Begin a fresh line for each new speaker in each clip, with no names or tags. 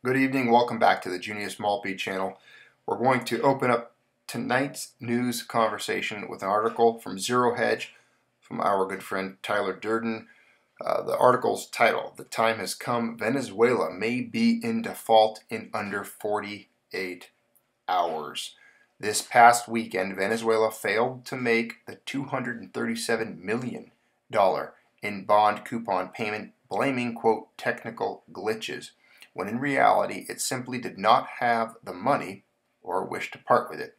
Good evening, welcome back to the Junius Maltby channel. We're going to open up tonight's news conversation with an article from Zero Hedge from our good friend Tyler Durden. The article's title, "The Time Has Come, Venezuela May Be in Default in Under 48 Hours." This past weekend, Venezuela failed to make the $237 million in bond coupon payment, blaming, quote, technical glitches, when in reality it simply did not have the money or wish to part with it,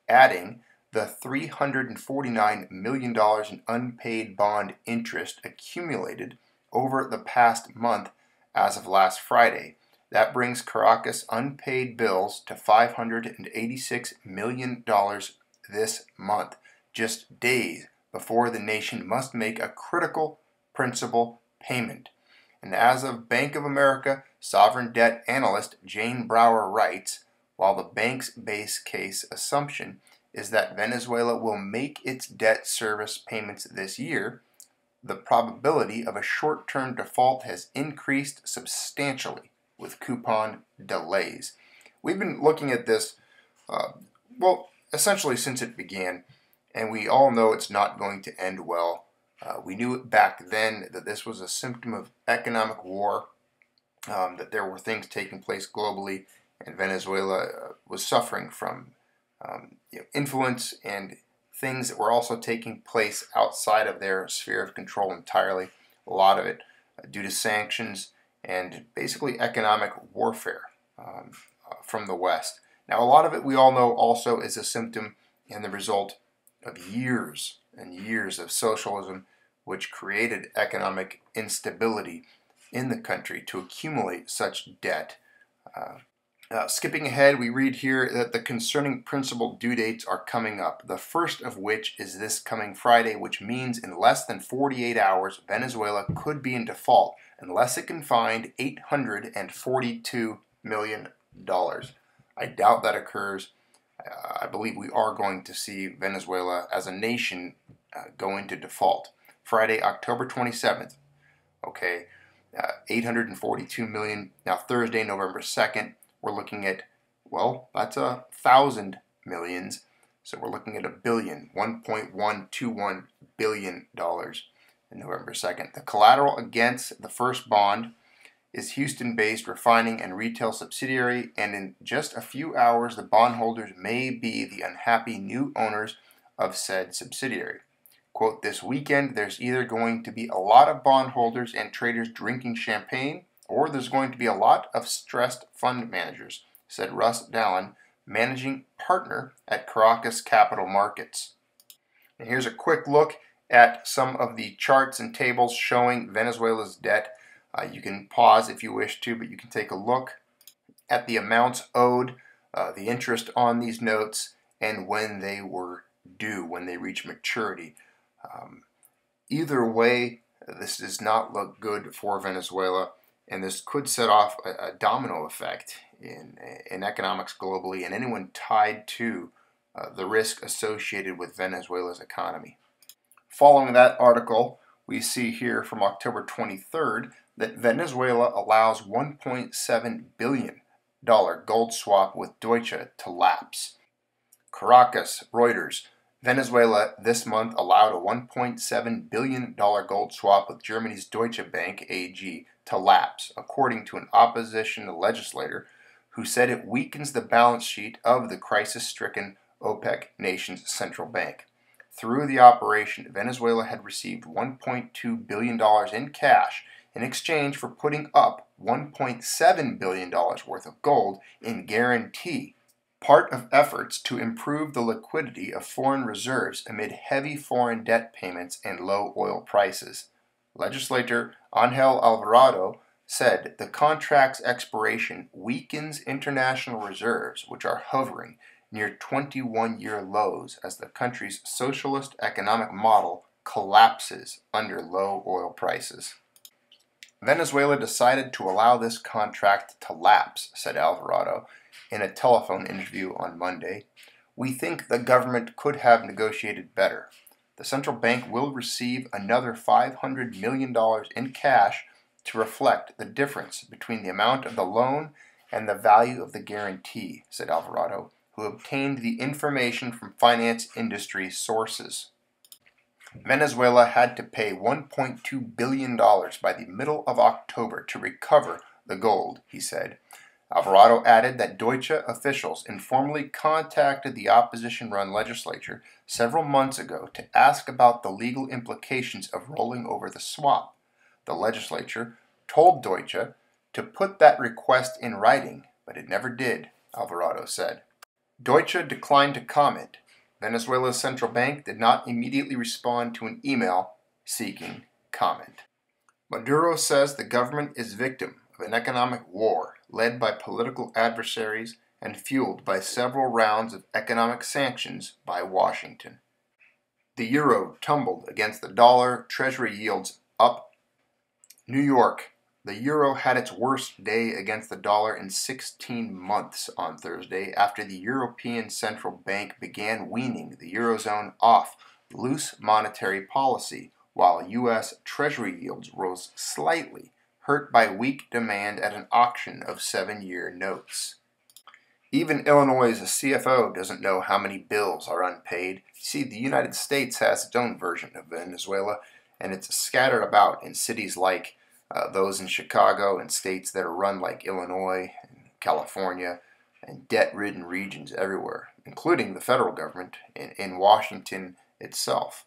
adding the $349 million in unpaid bond interest accumulated over the past month as of last Friday. That brings Caracas' unpaid bills to $586 million this month, just days before the nation must make a critical principal payment. And as of Bank of America sovereign debt analyst Jane Brower writes, while the bank's base case assumption is that Venezuela will make its debt service payments this year, the probability of a short-term default has increased substantially with coupon delays. We've been looking at this, essentially since it began, and we all know it's not going to end well. We knew back then that this was a symptom of economic war, that there were things taking place globally, and Venezuela was suffering from influence and things that were also taking place outside of their sphere of control entirely, a lot of it due to sanctions and basically economic warfare from the West. Now, a lot of it we all know also is a symptom and the result of years and years of socialism, which created economic instability in the country to accumulate such debt. Skipping ahead, we read here that the concerning principal due dates are coming up, the first of which is this coming Friday, which means in less than 48 hours, Venezuela could be in default unless it can find $842 million. I doubt that occurs. I believe we are going to see Venezuela as a nation go into default. Friday, October 27th. Okay, 842 million. Now Thursday, November 2nd, we're looking at, well, that's 1,000 millions. So we're looking at $1.121 billion in November 2nd. The collateral against the first bond is Houston-based refining and retail subsidiary, and in just a few hours, the bondholders may be the unhappy new owners of said subsidiary. Quote, "This weekend, there's either going to be a lot of bondholders and traders drinking champagne, or there's going to be a lot of stressed fund managers," said Russ Dallin, managing partner at Caracas Capital Markets. And here's a quick look at some of the charts and tables showing Venezuela's debt. You can pause if you wish to, but you can take a look at the amounts owed, the interest on these notes, and when they were due, when they reach maturity. Either way, this does not look good for Venezuela, and this could set off a domino effect in economics globally and anyone tied to the risk associated with Venezuela's economy. Following that article, we see here from October 23rd that Venezuela allows $1.7 billion gold swap with Deutsche to lapse. Caracas, Reuters. Venezuela this month allowed a $1.7 billion gold swap with Germany's Deutsche Bank AG to lapse, according to an opposition legislator who said it weakens the balance sheet of the crisis-stricken OPEC nation's central bank. Through the operation, Venezuela had received $1.2 billion in cash in exchange for putting up $1.7 billion worth of gold in guarantee, part of efforts to improve the liquidity of foreign reserves amid heavy foreign debt payments and low oil prices. Legislator Angel Alvarado said the contract's expiration weakens international reserves, which are hovering near 21-year lows as the country's socialist economic model collapses under low oil prices. Venezuela decided to allow this contract to lapse, said Alvarado in a telephone interview on Monday. "We think the government could have negotiated better. The central bank will receive another $500 million in cash to reflect the difference between the amount of the loan and the value of the guarantee, said Alvarado, who obtained the information from finance industry sources. Venezuela had to pay $1.2 billion by the middle of October to recover the gold, he said. Alvarado added that Deutsche officials informally contacted the opposition-run legislature several months ago to ask about the legal implications of rolling over the swap. The legislature told Deutsche to put that request in writing, but it never did, Alvarado said. Deutsche declined to comment. Venezuela's central bank did not immediately respond to an email seeking comment. Maduro says the government is victim of an economic war led by political adversaries and fueled by several rounds of economic sanctions by Washington. The euro tumbled against the dollar, Treasury yields up. New York. The euro had its worst day against the dollar in 16 months on Thursday after the European Central Bank began weaning the Eurozone off loose monetary policy, while U.S. Treasury yields rose slightly, hurt by weak demand at an auction of 7-year notes. Even Illinois' CFO doesn't know how many bills are unpaid. See, the United States has its own version of Venezuela, and it's scattered about in cities like those in Chicago and states that are run like Illinois and California, and debt-ridden regions everywhere, including the federal government in Washington itself.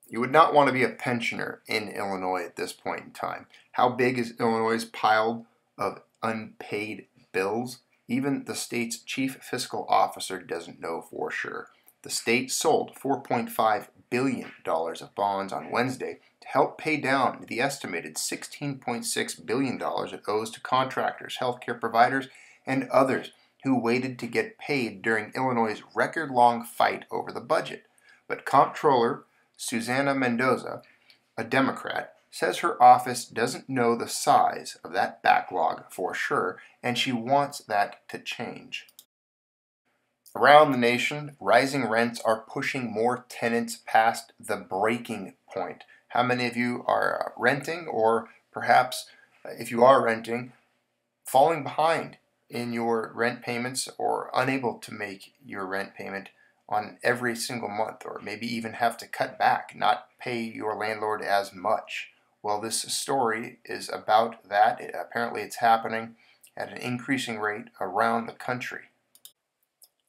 You would not want to be a pensioner in Illinois at this point in time. How big is Illinois' pile of unpaid bills? Even the state's chief fiscal officer doesn't know for sure. The state sold $4.5 billion of bonds on Wednesday to help pay down the estimated $16.6 billion it owes to contractors, healthcare providers, and others who waited to get paid during Illinois' record-long fight over the budget. But Comptroller Susana Mendoza, a Democrat, says her office doesn't know the size of that backlog for sure, and she wants that to change. Around the nation, rising rents are pushing more tenants past the breaking point. How many of you are renting, or perhaps if you are renting, falling behind in your rent payments or unable to make your rent payment on every single month, or maybe even have to cut back, not pay your landlord as much? Well, this story is about that. Apparently it's happening at an increasing rate around the country.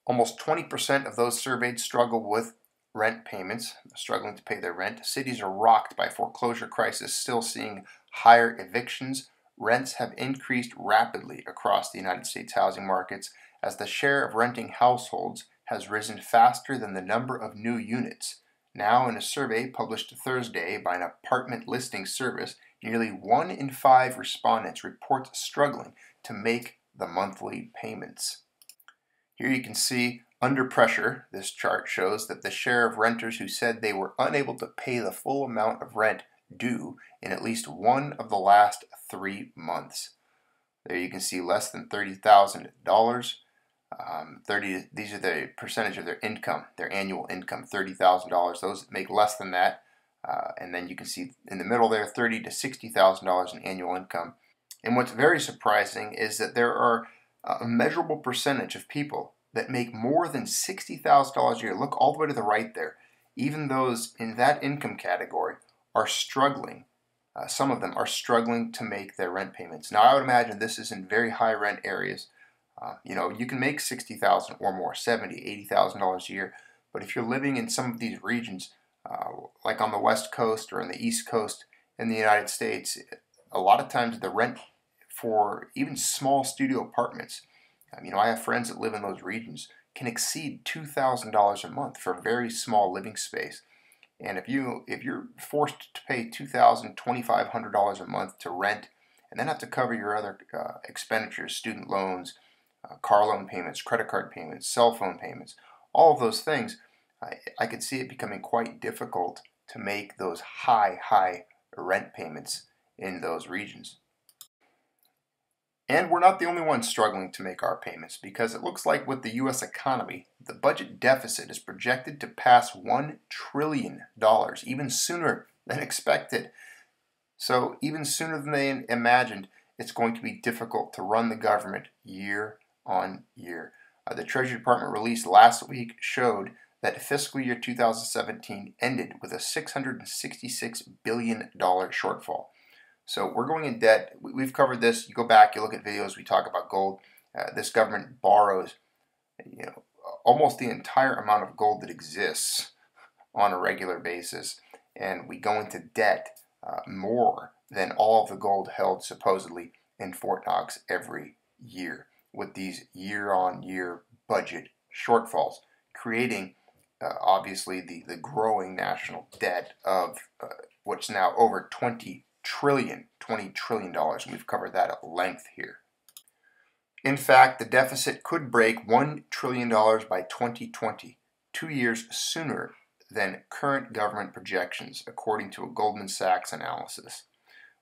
Almost 20% of those surveyed struggle with rent payments, struggling to pay their rent. Cities are rocked by foreclosure crisis, still seeing higher evictions. Rents have increased rapidly across the United States housing markets as the share of renting households has risen faster than the number of new units. Now, in a survey published Thursday by an apartment listing service, nearly 1 in 5 respondents report struggling to make the monthly payments. Here you can see under pressure. This chart shows that the share of renters who said they were unable to pay the full amount of rent due in at least one of the last 3 months. There you can see less than $30,000. These are the percentage of their income, their annual income, $30,000. Those that make less than that, and then you can see in the middle there, $30,000 to $60,000 in annual income. And what's very surprising is that there are a measurable percentage of people that make more than $60,000 a year. Look all the way to the right there. Even those in that income category are struggling. Some of them are struggling to make their rent payments. Now, I would imagine this is in very high rent areas. You can make $60,000 or more, $70,000, $80,000 a year. But if you're living in some of these regions, like on the West Coast or on the East Coast in the United States, a lot of times the rent for even small studio apartments, I have friends that live in those regions, can exceed $2,000 a month for a very small living space. And if you're forced to pay $2,000, $2,500 a month to rent, and then have to cover your other expenditures, student loans, car loan payments, credit card payments, cell phone payments, all of those things, I could see it becoming quite difficult to make those high rent payments in those regions. And we're not the only ones struggling to make our payments, because it looks like with the U.S. economy, the budget deficit is projected to pass $1 trillion, even sooner than expected. So even sooner than they imagined, it's going to be difficult to run the government year on year. The Treasury Department release last week showed that fiscal year 2017 ended with a $666 billion shortfall. So we're going in debt. We've covered this. You go back, you look at videos, we talk about gold. This government borrows, almost the entire amount of gold that exists on a regular basis, and we go into debt more than all of the gold held supposedly in Fort Knox every year, with these year-on-year budget shortfalls, creating obviously the growing national debt of what's now over $20 trillion. We've covered that at length here. In fact, the deficit could break $1 trillion by 2020, 2 years sooner than current government projections, according to a Goldman Sachs analysis.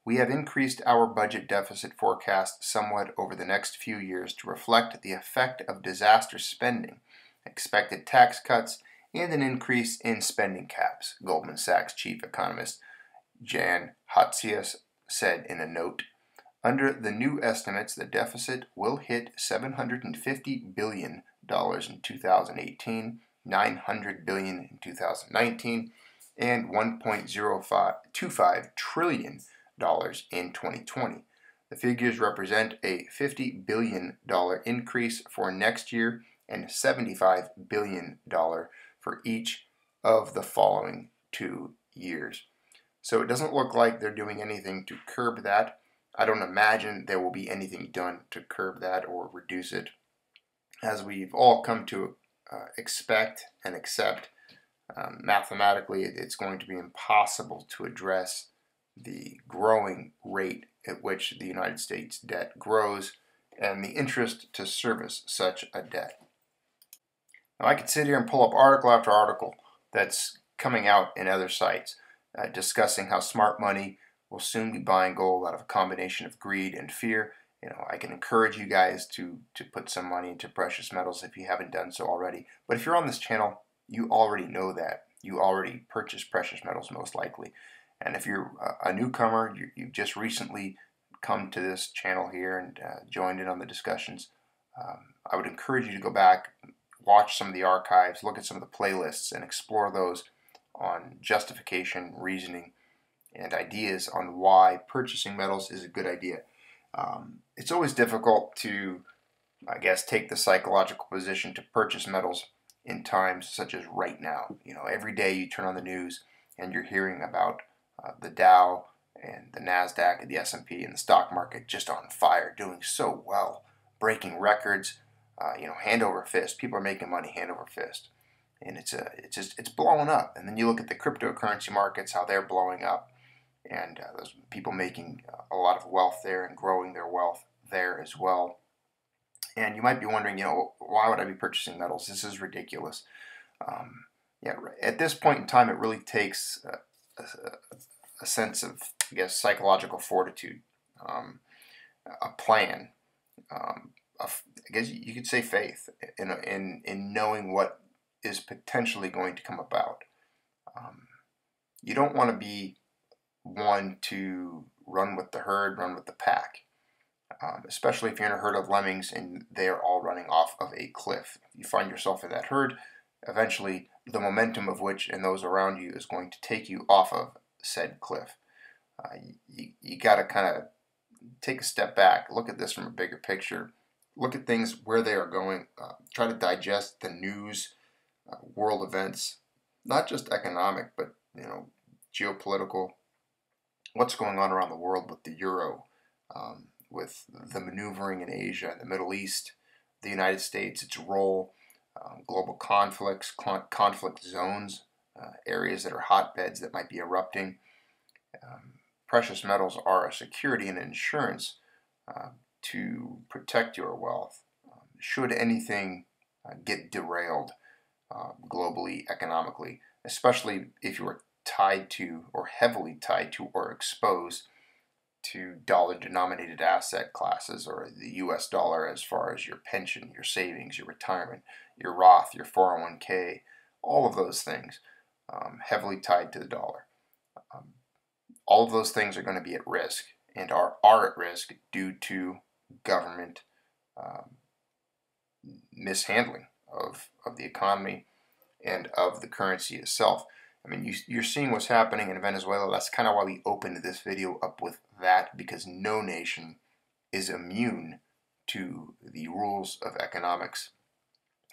We have increased our budget deficit forecast somewhat over the next few years to reflect the effect of disaster spending, expected tax cuts, and an increase in spending caps, Goldman Sachs chief economist Jan Hatzius said in a note. Under the new estimates, the deficit will hit $750 billion in 2018, $900 billion in 2019, and $1.025 trillion in 2020. The figures represent a $50 billion increase for next year and $75 billion for each of the following 2 years. So it doesn't look like they're doing anything to curb that. I don't imagine there will be anything done to curb that or reduce it. As we've all come to expect and accept, mathematically it's going to be impossible to address the growing rate at which the United States debt grows and the interest to service such a debt. Now I could sit here and pull up article after article that's coming out in other sites discussing how smart money will soon be buying gold out of a combination of greed and fear. I can encourage you guys to put some money into precious metals if you haven't done so already. But if you're on this channel, you already know that. You already purchased precious metals most likely. And if you're a newcomer, you've just recently come to this channel here and joined in on the discussions, I would encourage you to go back, watch some of the archives, look at some of the playlists, and explore those on justification, reasoning, and ideas on why purchasing metals is a good idea. It's always difficult to, I guess, take the psychological position to purchase metals in times such as right now. Every day you turn on the news and you're hearing about the Dow and the NASDAQ and the S&P and the stock market just on fire, doing so well, breaking records, hand over fist. People are making money hand over fist. And it's blowing up. And then you look at the cryptocurrency markets, how they're blowing up. And those people making a lot of wealth there and growing their wealth there as well. And you might be wondering, why would I be purchasing metals? This is ridiculous. At this point in time, it really takes a sense of, I guess, psychological fortitude, a plan. I guess you could say faith in knowing what is potentially going to come about. You don't want to be one to run with the herd, run with the pack, especially if you're in a herd of lemmings and they're all running off of a cliff. You find yourself in that herd, eventually the momentum of which and those around you is going to take you off of said cliff. You got to kind of take a step back, look at this from a bigger picture, look at things where they are going, try to digest the news, world events, not just economic, but geopolitical, what's going on around the world with the euro, with the maneuvering in Asia and the Middle East, the United States, its role, global conflicts, conflict zones, areas that are hotbeds that might be erupting. Precious metals are a security and insurance to protect your wealth. Should anything get derailed globally, economically, especially if you are tied to or heavily tied to or exposed to dollar-denominated asset classes or the US dollar as far as your pension, your savings, your retirement, your Roth, your 401k, all of those things heavily tied to the dollar. All of those things are going to be at risk, and are at risk due to government mishandling of the economy and of the currency itself. I mean, you're seeing what's happening in Venezuela. That's kind of why we opened this video up with that, because no nation is immune to the rules of economics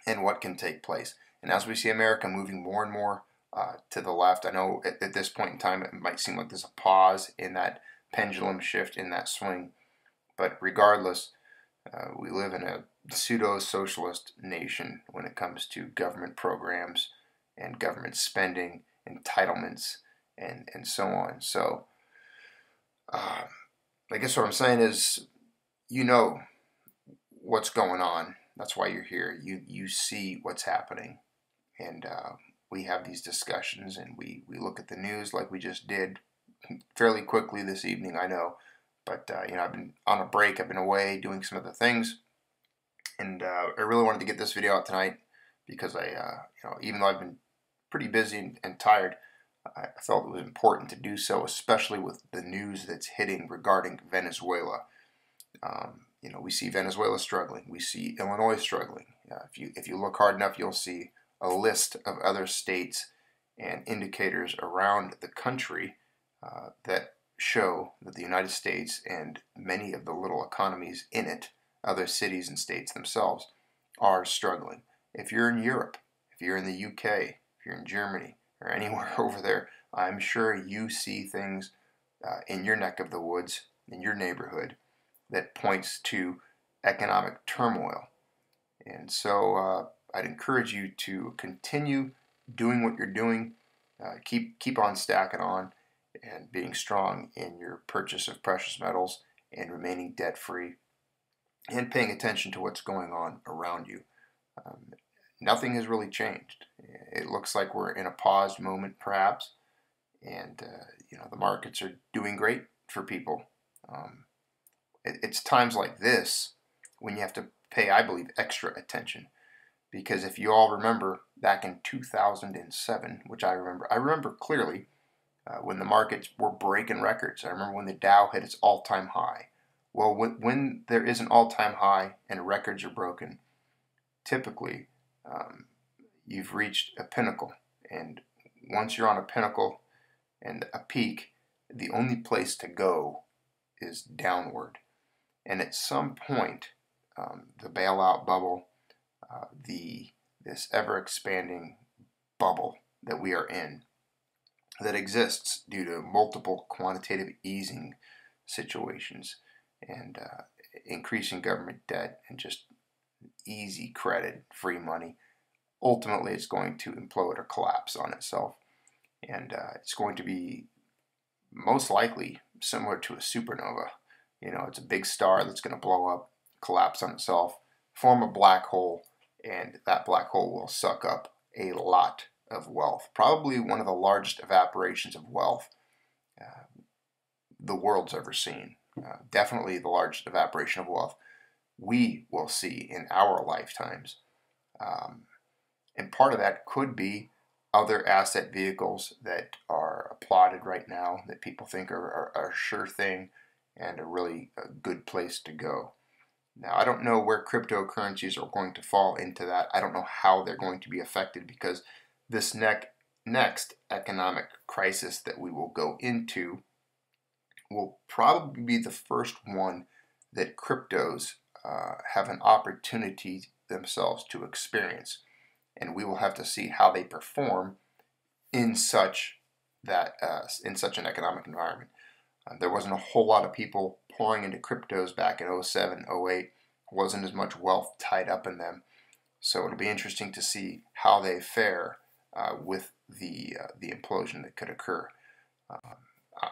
and what can take place. And as we see America moving more and more to the left, I know at this point in time it might seem like there's a pause in that pendulum shift, in that swing. But regardless, we live in a pseudo-socialist nation when it comes to government programs and government spending, entitlements, and so on. So I guess what I'm saying is, you know what's going on. That's why you're here. You see what's happening. And we have these discussions, and we look at the news like we just did fairly quickly this evening, I know. But, you know, I've been on a break. I've been away doing some other things. And I really wanted to get this video out tonight because you know, even though I've been pretty busy and tired, I felt it was important to do so, especially with the news that's hitting regarding Venezuela. You know, we see Venezuela struggling. We see Illinois struggling. If you look hard enough, you'll see a list of other states and indicators around the country that show that the United States and many of the little economies in it, other cities and states themselves, are struggling. If you're in Europe, if you're in the UK, if you're in Germany, or anywhere over there, I'm sure you see things in your neck of the woods, in your neighborhood, that points to economic turmoil. And so I'd encourage you to continue doing what you're doing. Keep on stacking on and being strong in your purchase of precious metals and remaining debt-free and paying attention to what's going on around you. Nothing has really changed. It looks like we're in a paused moment, perhaps, and you know, the markets are doing great for people. It's times like this when you have to pay, I believe, extra attention, because if you all remember back in 2007, which I remember clearly, when the markets were breaking records. I remember when the Dow hit its all-time high. Well, when there is an all-time high and records are broken, typically you've reached a pinnacle. And once you're on a pinnacle and a peak, the only place to go is downward. And at some point, the bailout bubble, this ever-expanding bubble that we are in, that exists due to multiple quantitative easing situations and increasing government debt and just easy credit, free money. Ultimately, it's going to implode or collapse on itself. And it's going to be most likely similar to a supernova. You know, it's a big star that's going to blow up, collapse on itself, form a black hole, and that black hole will suck up a lot of wealth. Probably one of the largest evaporations of wealth the world's ever seen. Definitely the largest evaporation of wealth we will see in our lifetimes. And part of that could be other asset vehicles that are applauded right now that people think are a sure thing and a really good place to go. Now, I don't know where cryptocurrencies are going to fall into that. I don't know how they're going to be affected, because this next economic crisis that we will go into will probably be the first one that cryptos have an opportunity themselves to experience. And we will have to see how they perform in such an economic environment. There wasn't a whole lot of people pouring into cryptos back in 07, 08. Wasn't as much wealth tied up in them. So it'll be interesting to see how they fare with the implosion that could occur.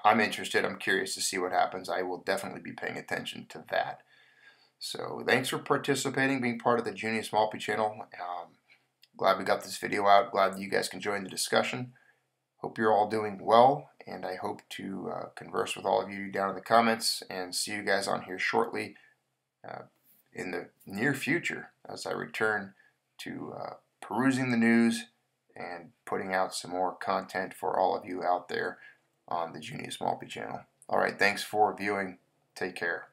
I'm interested. I'm curious to see what happens. I will definitely be paying attention to that. So thanks for participating, being part of the Junius Maltby channel. Glad we got this video out. Glad that you guys can join the discussion. Hope you're all doing well, and I hope to converse with all of you down in the comments and see you guys on here shortly in the near future as I return to perusing the news and putting out some more content for all of you out there on the Junius Maltby channel. All right, thanks for viewing. Take care.